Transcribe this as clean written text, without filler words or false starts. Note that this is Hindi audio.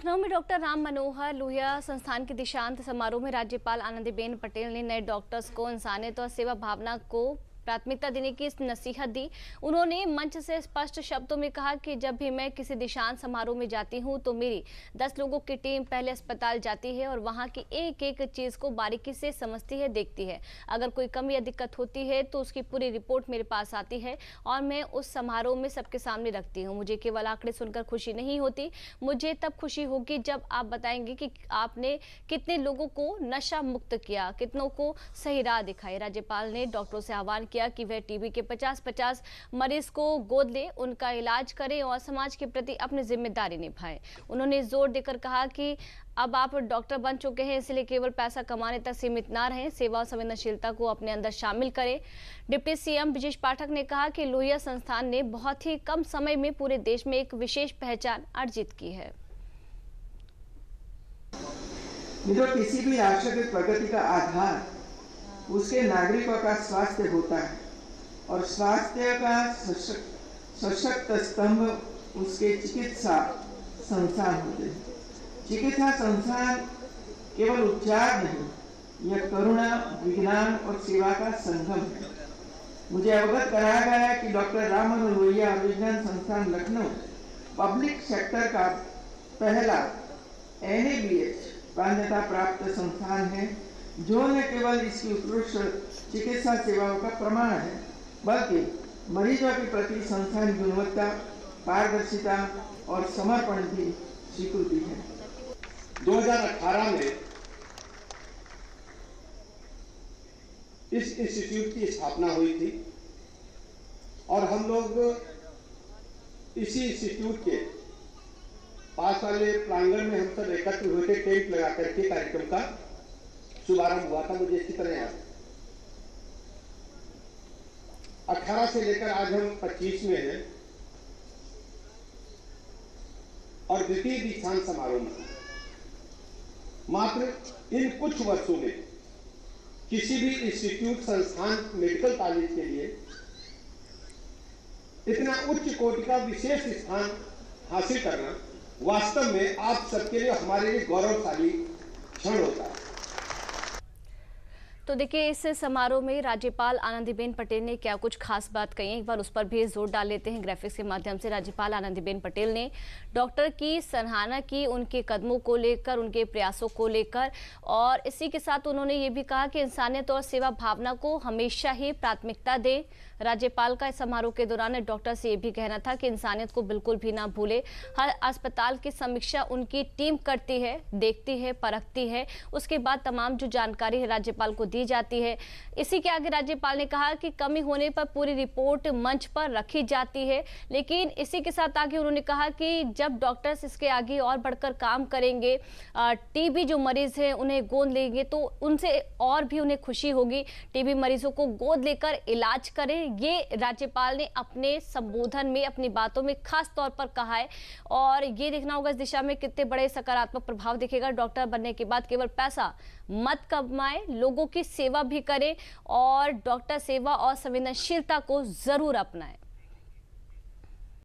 लखनऊ में डॉक्टर राम मनोहर लोहिया संस्थान के दीक्षांत समारोह में राज्यपाल आनंदीबेन पटेल ने नए डॉक्टर्स को इंसानियत और सेवा भावना को प्राथमिकता देने की नसीहत दी। उन्होंने मंच से स्पष्ट शब्दों में कहा कि जब भी मैं किसी दीक्षांत समारोह में जाती हूं तो मेरी 10 लोगों की टीम पहले अस्पताल जाती है और वहां की एक एक चीज को बारीकी से समझती है, देखती है। अगर कोई कमी या दिक्कत होती है तो उसकी पूरी रिपोर्ट मेरे पास आती है और मैं उस समारोह में सबके सामने रखती हूँ। मुझे केवल आंकड़े सुनकर खुशी नहीं होती, मुझे तब खुशी होगी जब आप बताएंगे कि आपने कितने लोगों को नशा मुक्त किया, कितनों को सही राह दिखाई। राज्यपाल ने डॉक्टरों से आह्वान किया कि वह टीबी के 50-50 मरीज को गोद ले, उनका इलाज करें और समाज के प्रति अपनी जिम्मेदारी निभाएं। उन्होंने जोर देकर कहा कि अब आप डॉक्टर बन चुके हैं, इसलिए केवल पैसा कमाने तक सीमित ना रहें, सेवा और संवेदनशीलता को अपने अंदर शामिल करें। डिप्टी सीएम ब्रजेश पाठक ने कहा कि लोहिया संस्थान ने बहुत ही कम समय में पूरे देश में एक विशेष पहचान अर्जित की है। किसी भी राष्ट्र की प्रगति का आधार उसके नागरिकों का स्वास्थ्य होता है और स्वास्थ्य का सशक्त स्तंभ उसके चिकित्सा संस्थान होते हैं। चिकित्सा संस्थान केवल उपचार नहीं, यह करुणा, विज्ञान और सेवा का संगम है। मुझे अवगत कराया गया है कि डॉक्टर राम मनोहर लोहिया विज्ञान संस्थान लखनऊ पब्लिक सेक्टर का पहला NABH मान्यता प्राप्त संस्थान है, जो न केवल इसकी उत्कृष्ट चिकित्सा सेवाओं का प्रमाण है बल्कि मरीजों के प्रति संस्थान की गुणवत्ता, पारदर्शिता और समर्पण की स्वीकृति है। 2018 में इस इंस्टीट्यूट की स्थापना हुई थी और हम लोग इसी इंस्टीट्यूट के पास वाले प्रांगण में हम सब एकत्र हुए थे, टेंट लगा करके कार्यक्रम का शुभारंभ हुआ था। मुझे अच्छी तरह याद 18 से लेकर आज हम 25 में हैं और द्वितीय दीक्षांत समारोह में मात्र इन कुछ वर्षों में किसी भी इंस्टीट्यूट, संस्थान, मेडिकल कॉलेज के लिए इतना उच्च कोटि का विशेष स्थान हासिल करना वास्तव में आप सबके लिए, हमारे लिए गौरवशाली क्षण होता है। तो देखिए, इस समारोह में राज्यपाल आनंदीबेन पटेल ने क्या कुछ खास बात कही है, एक बार उस पर भी जोर डाल लेते हैं ग्राफिक्स के माध्यम से। राज्यपाल आनंदीबेन पटेल ने डॉक्टर की सराहना की, उनके कदमों को लेकर, उनके प्रयासों को लेकर, और इसी के साथ उन्होंने ये भी कहा कि इंसानियत और सेवा भावना को हमेशा ही प्राथमिकता दें। राज्यपाल का इस समारोह के दौरान डॉक्टर से ये भी कहना था कि इंसानियत को बिल्कुल भी ना भूले। हर अस्पताल की समीक्षा उनकी टीम करती है, देखती है, परखती है, उसके बाद तमाम जो जानकारी है राज्यपाल को दी जाती है। इसी के आगे राज्यपाल ने कहा कि कमी होने पर पूरी रिपोर्ट मंच पर रखी जाती है, लेकिन इसी के साथ आगे उन्होंने कहा कि जब डॉक्टर्स इसके आगे और बढ़कर काम करेंगे, टीबी जो मरीज हैं उन्हें गोद लेंगे तो उनसे और भी उन्हें खुशी होगी। टीबी मरीजों को गोद लेकर इलाज करें, ये राज्यपाल ने अपने संबोधन में, अपनी बातों में खास तौर पर कहा है। और ये देखना होगा इस दिशा में कितने बड़े सकारात्मक प्रभाव दिखेगा। डॉक्टर बनने के बाद केवल पैसा मत कमाएं, लोगों की सेवा भी करें और डॉक्टर सेवा और संवेदनशीलता को जरूर अपनाएं।